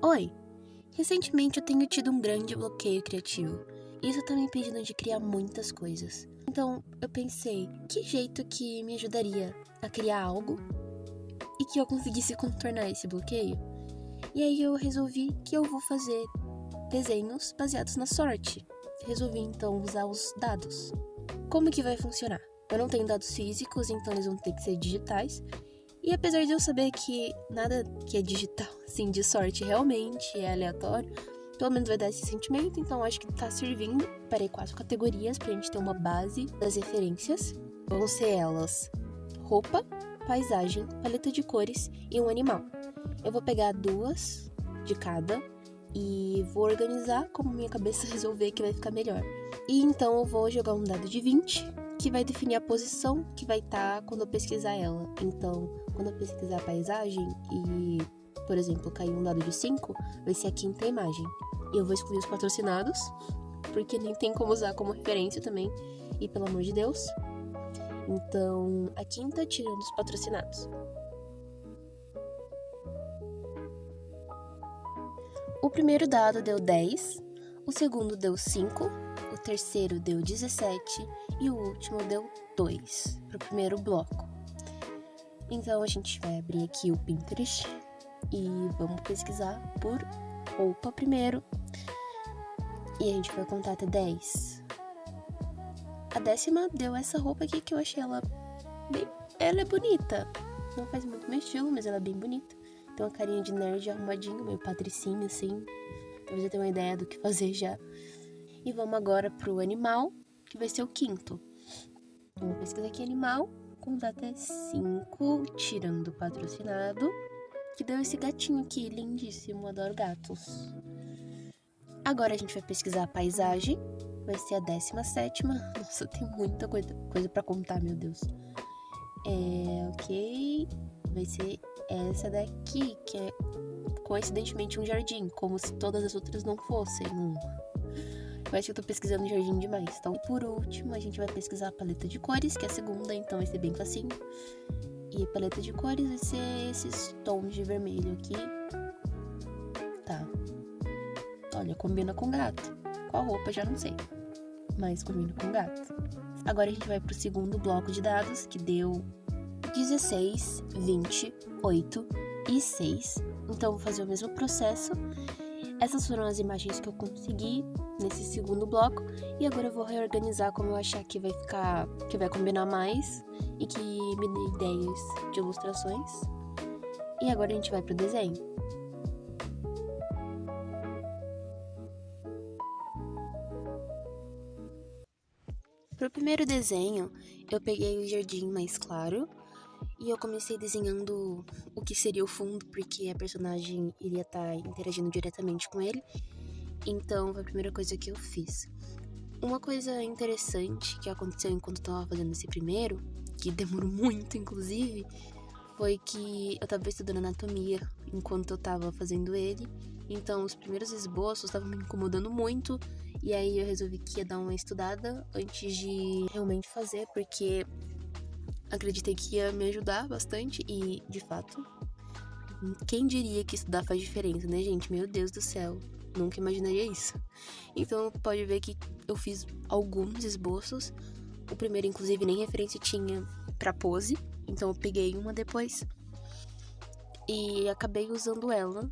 Oi! Recentemente eu tenho tido um grande bloqueio criativo. E isso tá me impedindo de criar muitas coisas. Então eu pensei, que jeito que me ajudaria a criar algo e que eu conseguisse contornar esse bloqueio? E aí eu resolvi que eu vou fazer desenhos baseados na sorte. Resolvi então usar os dados. Como que vai funcionar? Eu não tenho dados físicos, então eles vão ter que ser digitais. E apesar de eu saber que nada que é digital, assim, de sorte realmente é aleatório, pelo menos vai dar esse sentimento, então acho que tá servindo. Parei 4 categorias pra gente ter uma base das referências. Vão ser elas: roupa, paisagem, paleta de cores e um animal. Eu vou pegar 2 de cada e vou organizar como minha cabeça resolver que vai ficar melhor. E então eu vou jogar um dado de 20, que vai definir a posição que vai estar quando eu pesquisar ela. Então, quando eu pesquisar a paisagem e, por exemplo, cair um dado de 5, vai ser a 5ª imagem. E eu vou excluir os patrocinados, porque nem tem como usar como referência também. E pelo amor de Deus. Então, a 5ª tirando os patrocinados. O primeiro dado deu 10, o segundo deu 5, o terceiro deu 17 e o último deu 2 para o primeiro bloco. Então a gente vai abrir aqui o Pinterest e vamos pesquisar por roupa primeiro. E a gente vai contar até 10. A 10ª deu essa roupa aqui que eu achei ela bem... Ela é bonita. Não faz muito meu estilo, mas ela é bem bonita. Tem uma carinha de nerd arrumadinho, meio patricinho assim. Talvez eu tenha uma ideia do que fazer já. E vamos agora pro animal, que vai ser o 5º. Vamos pesquisar aqui animal, contar até 5, tirando o patrocinado. Que deu esse gatinho aqui, lindíssimo, adoro gatos. Agora a gente vai pesquisar a paisagem, vai ser a 17ª. Nossa, tem muita coisa pra contar, meu Deus. Ok, vai ser essa daqui, que é coincidentemente um jardim, como se todas as outras não fossem. Eu acho que eu tô pesquisando jardim demais. Então, por último, a gente vai pesquisar a paleta de cores, que é a 2ª, então vai ser bem facinho. E a paleta de cores vai ser esses tons de vermelho aqui. Tá. Olha, combina com gato. Qual roupa, já não sei. Mas combina com gato. Agora a gente vai pro segundo bloco de dados, que deu 16, 20, 8 e 6. Então, vou fazer o mesmo processo. Essas foram as imagens que eu consegui nesse segundo bloco. E agora eu vou reorganizar como eu achar que vai ficar, que vai combinar mais e que me dê ideias de ilustrações. E agora a gente vai pro desenho. Pro primeiro desenho, eu peguei o jardim mais claro e eu comecei desenhando o que seria o fundo, porque a personagem iria estar interagindo diretamente com ele. Então, foi a primeira coisa que eu fiz. Uma coisa interessante que aconteceu enquanto eu tava fazendo esse primeiro, que demorou muito, inclusive, foi que eu tava estudando anatomia enquanto eu tava fazendo ele. Então, os primeiros esboços estavam me incomodando muito. E aí eu resolvi que ia dar uma estudada antes de realmente fazer, porque acreditei que ia me ajudar bastante e, de fato, quem diria que estudar faz diferença, né, gente? Meu Deus do céu, nunca imaginaria isso. Então, pode ver que eu fiz alguns esboços. O primeiro, inclusive, nem referência tinha pra pose, então eu peguei uma depois e acabei usando ela,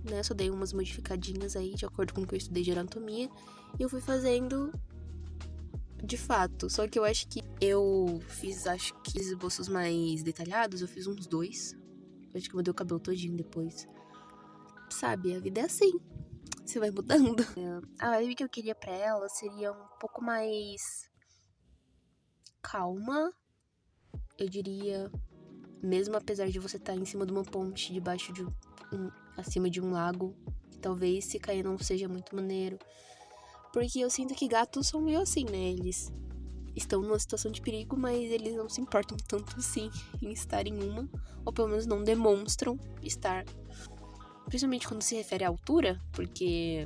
né? Só dei umas modificadinhas aí, de acordo com o que eu estudei de anatomia, e eu fui fazendo de fato. Só que eu acho que eu fiz, esboços mais detalhados, eu fiz uns 2. Eu acho que eu mudei o cabelo todinho depois. Sabe, a vida é assim. Você vai mudando. A vibe que eu queria pra ela seria um pouco mais calma, eu diria. Mesmo apesar de você estar em cima de uma ponte, debaixo de acima de um lago, talvez se cair não seja muito maneiro. Porque eu sinto que gatos são meio assim, né? Eles estão numa situação de perigo, mas eles não se importam tanto assim em estar em uma, ou pelo menos não demonstram estar. Principalmente quando se refere à altura, porque,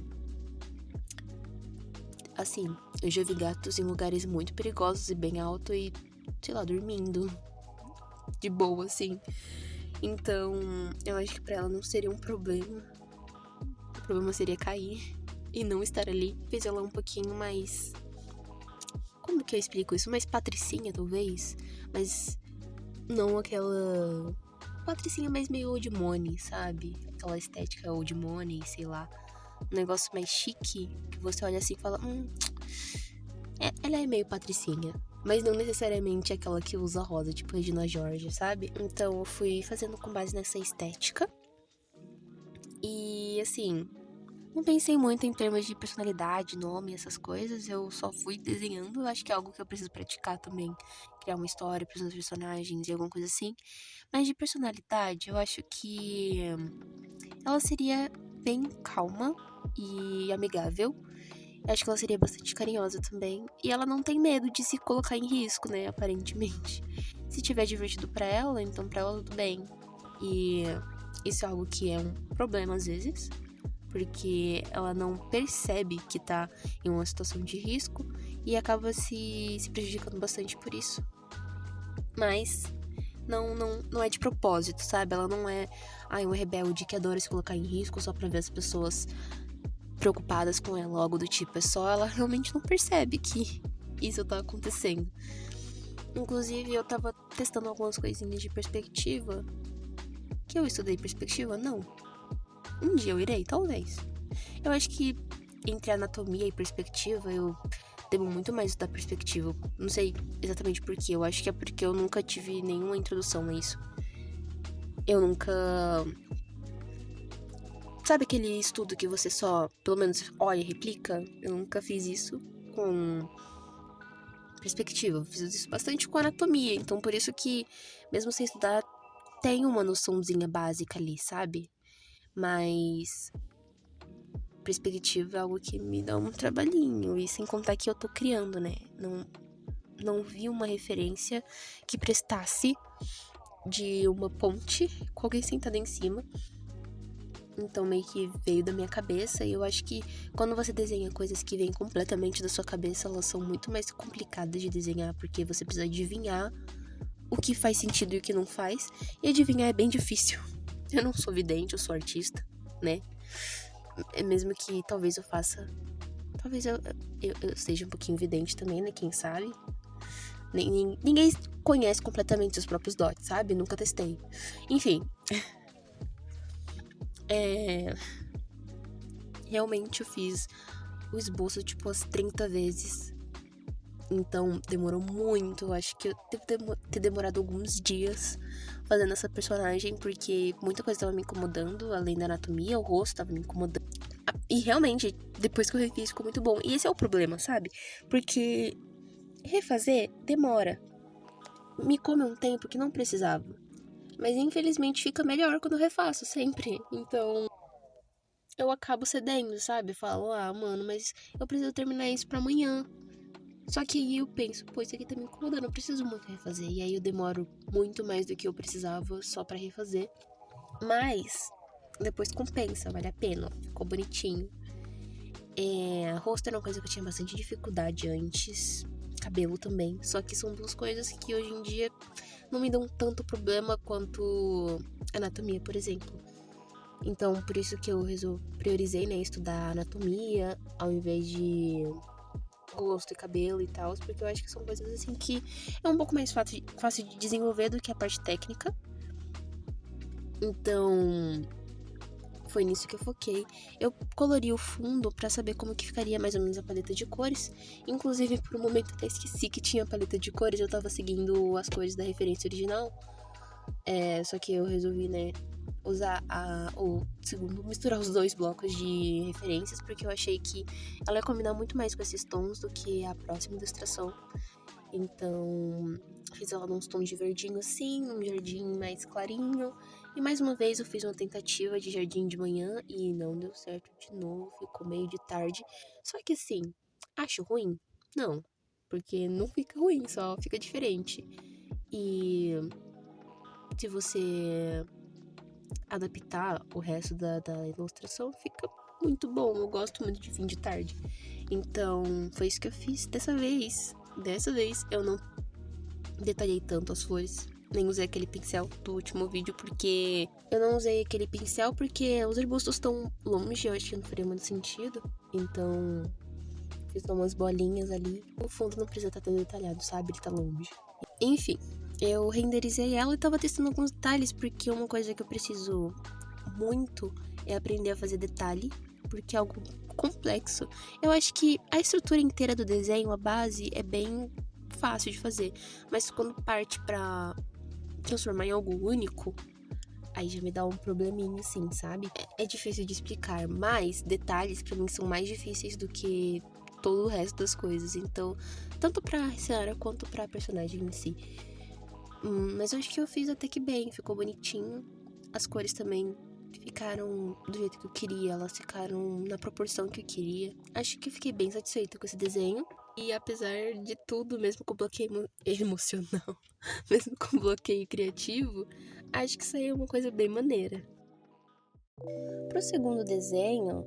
assim, eu já vi gatos em lugares muito perigosos e bem alto e, sei lá, dormindo de boa, assim. Então, eu acho que pra ela não seria um problema. problema seria cair e não estar ali. Fez ela um pouquinho mais... Como que eu explico isso? Mais patricinha, talvez? Mas não aquela... Patricinha mais meio old money, sabe? Aquela estética old money, sei lá. Um negócio mais chique, que você olha assim e fala... ela é meio patricinha. Mas não necessariamente aquela que usa rosa, tipo Regina George, sabe? Então eu fui fazendo com base nessa estética. E assim, não pensei muito em termos de personalidade, nome, essas coisas. Eu só fui desenhando. Acho que é algo que eu preciso praticar também. Criar uma história para os meus personagens e alguma coisa assim. Mas de personalidade, eu acho que ela seria bem calma e amigável. Eu acho que ela seria bastante carinhosa também. E ela não tem medo de se colocar em risco, né? Aparentemente. Se tiver divertido pra ela, então pra ela tudo bem. E isso é algo que é um problema às vezes. Porque ela não percebe que tá em uma situação de risco. E acaba se prejudicando bastante por isso. Mas não é de propósito, sabe? Ela não é uma rebelde que adora se colocar em risco só pra ver as pessoas preocupadas com ela, algo do tipo. É só ela realmente não percebe que isso tá acontecendo. Inclusive, eu tava testando algumas coisinhas de perspectiva. Que eu estudei perspectiva? Não. Um dia eu irei, talvez. Eu acho que entre anatomia e perspectiva, eu devo muito mais estudar perspectiva. Não sei exatamente por quê. Eu acho que é porque eu nunca tive nenhuma introdução a isso. Eu nunca... Sabe aquele estudo que você só, pelo menos, olha e replica? Eu nunca fiz isso com perspectiva. Eu fiz isso bastante com anatomia. Então, por isso que, mesmo sem estudar, tem uma noçãozinha básica ali, sabe? Mas perspectiva é algo que me dá um trabalhinho. E sem contar que eu tô criando, né? Não vi uma referência que prestasse de uma ponte com alguém sentado em cima. Então meio que veio da minha cabeça. E eu acho que quando você desenha coisas que vêm completamente da sua cabeça, elas são muito mais complicadas de desenhar, porque você precisa adivinhar o que faz sentido e o que não faz. E adivinhar é bem difícil. Eu não sou vidente, eu sou artista, né? É mesmo que talvez eu faça... Talvez eu seja um pouquinho vidente também, né? Quem sabe? Ninguém conhece completamente os próprios dotes, sabe? Nunca testei. Enfim... Realmente eu fiz o esboço tipo umas 30 vezes. Então demorou muito. Eu acho que eu devo ter demorado alguns dias fazendo essa personagem, porque muita coisa tava me incomodando, além da anatomia, o rosto tava me incomodando. E realmente, depois que eu refiz, ficou muito bom. E esse é o problema, sabe? Porque refazer demora. Me come um tempo que não precisava. Mas infelizmente fica melhor quando eu refaço, sempre. Então eu acabo cedendo, sabe? Falo, mano, mas eu preciso terminar isso pra amanhã. Só que aí eu penso, pô, isso aqui tá me incomodando, eu preciso muito refazer. E aí eu demoro muito mais do que eu precisava só pra refazer. Mas depois compensa, vale a pena, ficou bonitinho. Rosto era uma coisa que eu tinha bastante dificuldade antes. Cabelo também. Só que são duas coisas que hoje em dia não me dão tanto problema quanto anatomia, por exemplo. Então, por isso que eu priorizei, né, estudar anatomia ao invés de rosto e cabelo e tal, porque eu acho que são coisas assim que é um pouco mais fácil de desenvolver do que a parte técnica. Então, foi nisso que eu foquei. Eu colori o fundo pra saber como que ficaria mais ou menos a paleta de cores. Inclusive, por um momento até esqueci que tinha paleta de cores, eu tava seguindo as cores da referência original. Só que eu resolvi, né, usar misturar os dois blocos de referências, porque eu achei que ela ia combinar muito mais com esses tons do que a próxima ilustração. Então, fiz ela num tons de verdinho assim, num jardim mais clarinho. E mais uma vez eu fiz uma tentativa de jardim de manhã e não deu certo de novo, ficou meio de tarde. Só que assim, acho ruim? Não, porque não fica ruim, só fica diferente. E se você adaptar o resto da ilustração, fica muito bom. Eu gosto muito de fim de tarde. Então, foi isso que eu fiz dessa vez. Dessa vez, eu não detalhei tanto as flores. nem usei aquele pincel do último vídeo, porque eu não usei aquele pincel porque os arbustos estão longe, eu acho que não faria muito sentido. Então, fiz umas bolinhas ali. O fundo não precisa estar tão detalhado, sabe? Ele tá longe. Enfim, eu renderizei ela e tava testando alguns detalhes, porque uma coisa que eu preciso muito é aprender a fazer detalhe, porque é algo complexo. Eu acho que a estrutura inteira do desenho, a base, é bem fácil de fazer, mas quando parte pra transformar em algo único, aí já me dá um probleminha, assim, sabe? É difícil de explicar, mas detalhes pra mim são mais difíceis do que todo o resto das coisas. Então, tanto pra Sarah quanto pra personagem em si. Mas eu acho que eu fiz até que bem, ficou bonitinho. As cores também ficaram do jeito que eu queria, elas ficaram na proporção que eu queria. Acho que eu fiquei bem satisfeita com esse desenho. E apesar de tudo, mesmo com o bloqueio emocional, mesmo com o bloqueio criativo, acho que saiu uma coisa bem maneira. Pro segundo desenho,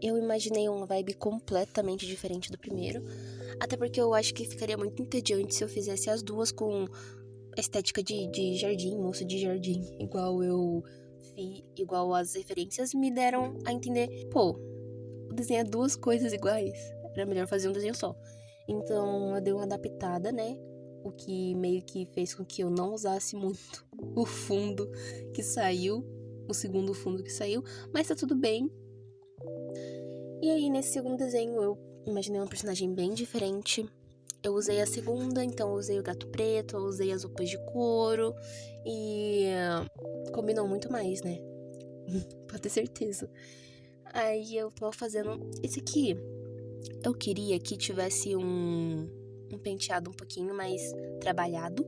eu imaginei uma vibe completamente diferente do primeiro. Até porque eu acho que ficaria muito entediante se eu fizesse as duas com estética de jardim, moça de jardim, igual as referências me deram a entender, pô, desenhar duas coisas iguais, era melhor fazer um desenho só. Então eu dei uma adaptada, né? O que meio que fez com que eu não usasse muito o fundo que saiu, o segundo fundo que saiu, mas tá tudo bem. E aí, nesse segundo desenho, eu imaginei uma personagem bem diferente. Eu usei a segunda, então eu usei o gato preto, eu usei as roupas de couro e combinou muito mais, né? Pode ter certeza. Aí eu tô fazendo esse aqui. Eu queria que tivesse um penteado um pouquinho mais trabalhado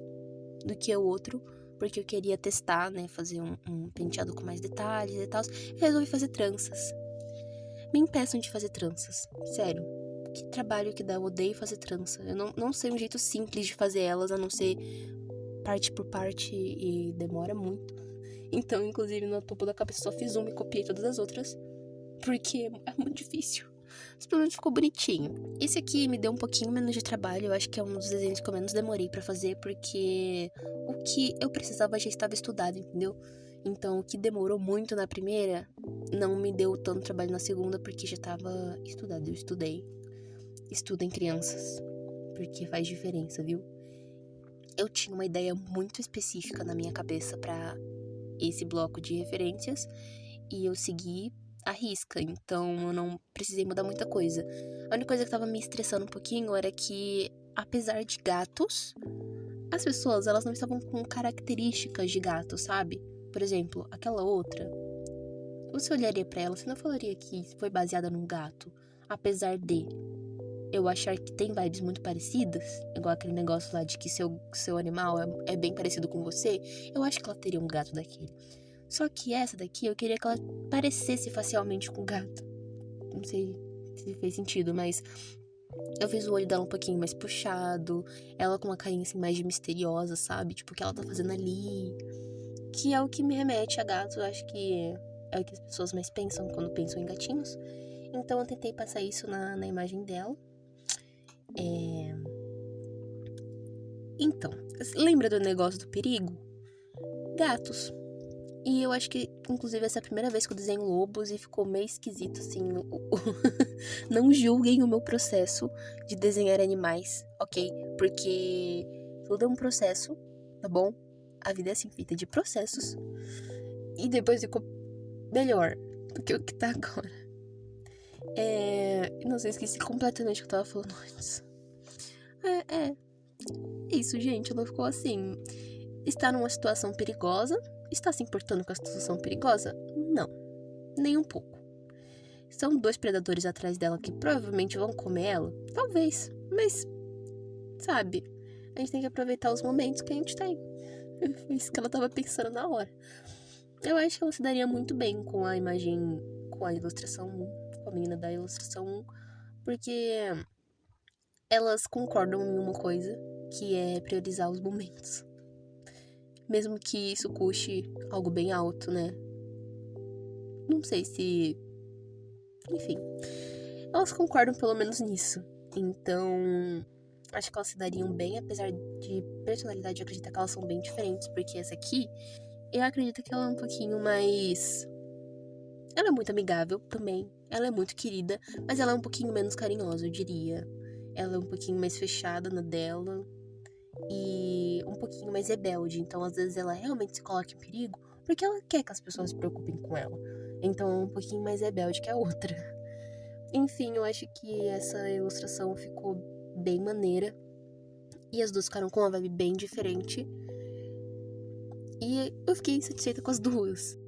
do que o outro, porque eu queria testar, né? Fazer um penteado com mais detalhes e tal. Eu resolvi fazer tranças. Me impeçam de fazer tranças, sério. Que trabalho que dá, eu odeio fazer trança. Eu não sei um jeito simples de fazer elas, a não ser parte por parte e demora muito. Então, inclusive, no topo da cabeça só fiz uma e copiei todas as outras, porque é muito difícil. Mas pelo menos ficou bonitinho. Esse aqui me deu um pouquinho menos de trabalho, eu acho que é um dos desenhos que eu menos demorei pra fazer, porque o que eu precisava já estava estudado, entendeu? Então, o que demorou muito na primeira, não me deu tanto trabalho na segunda, porque já estava estudado, eu estudei. Estudem, crianças, porque faz diferença, viu? Eu tinha uma ideia muito específica na minha cabeça pra esse bloco de referências e eu segui à risca, então eu não precisei mudar muita coisa. A única coisa que tava me estressando um pouquinho era que, apesar de gatos, as pessoas, elas não estavam com características de gato, sabe? Por exemplo, aquela outra, você olharia pra ela, você não falaria que foi baseada num gato, apesar de eu achar que tem vibes muito parecidas, igual aquele negócio lá de que seu animal é bem parecido com você, eu acho que ela teria um gato daquele. Só que essa daqui, eu queria que ela parecesse facialmente com o gato. Não sei se fez sentido, mas eu fiz o olho dela um pouquinho mais puxado, ela com uma carinha assim mais de misteriosa, sabe? Tipo, o que ela tá fazendo ali. Que é o que me remete a gato, eu acho que é o que as pessoas mais pensam quando pensam em gatinhos. Então eu tentei passar isso na imagem dela. Então, lembra do negócio do perigo? Gatos. E eu acho que, inclusive, essa é a primeira vez que eu desenho lobos e ficou meio esquisito, assim. Não julguem o meu processo de desenhar animais, ok? Porque tudo é um processo, tá bom? A vida é assim, feita de processos. E depois ficou melhor do que o que tá agora. Não sei, esqueci completamente o que eu tava falando antes. Isso, gente, ela ficou assim. Está numa situação perigosa. Está se importando com a situação perigosa? Não, nem um pouco. São dois predadores atrás dela que provavelmente vão comer ela? Talvez, mas, sabe, a gente tem que aproveitar os momentos que a gente tem. Foi isso que ela tava pensando na hora. Eu acho que ela se daria muito bem com a imagem, com a ilustração 1, com a menina da ilustração 1, porque elas concordam em uma coisa, que é priorizar os momentos. Mesmo que isso custe algo bem alto, né? Não sei se... Enfim. Elas concordam pelo menos nisso. Então, Acho que elas se dariam bem, apesar de personalidade, eu acredito que elas são bem diferentes, porque essa aqui, eu acredito que ela é um pouquinho mais... Ela é muito amigável também, ela é muito querida, mas ela é um pouquinho menos carinhosa, eu diria. Ela é um pouquinho mais fechada na dela e um pouquinho mais rebelde, então às vezes ela realmente se coloca em perigo porque ela quer que as pessoas se preocupem com ela. Então é um pouquinho mais rebelde que a outra. Enfim, eu acho que essa ilustração ficou bem maneira. E as duas ficaram com uma vibe bem diferente. E eu fiquei satisfeita com as duas.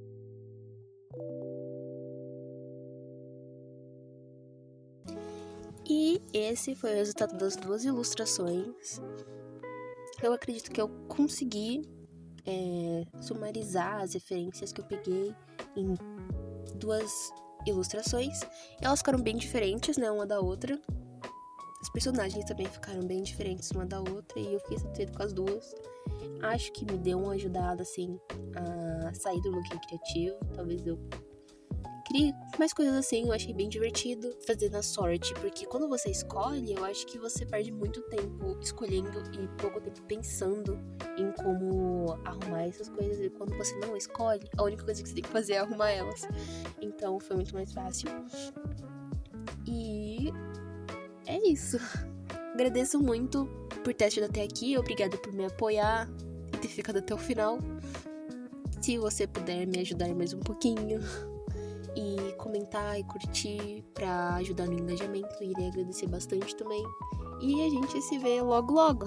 E esse foi o resultado das duas ilustrações. Eu acredito que eu consegui sumarizar as referências que eu peguei em duas ilustrações. Elas ficaram bem diferentes, né, uma da outra. Os personagens também ficaram bem diferentes uma da outra e eu fiquei satisfeita com as duas. Acho que me deu uma ajudada, assim, a sair do bloqueio criativo. Talvez eu crie mais coisas assim, eu achei bem divertido fazer na sorte, porque quando você escolhe, eu acho que você perde muito tempo escolhendo e pouco tempo pensando em como arrumar essas coisas, e quando você não escolhe, a única coisa que você tem que fazer é arrumar elas. Então foi muito mais fácil. E é isso. Agradeço muito por ter assistido até aqui, obrigada por me apoiar e ter ficado até o final. Se você puder me ajudar mais um pouquinho e comentar e curtir pra ajudar no engajamento, irei agradecer bastante também. E a gente se vê logo logo.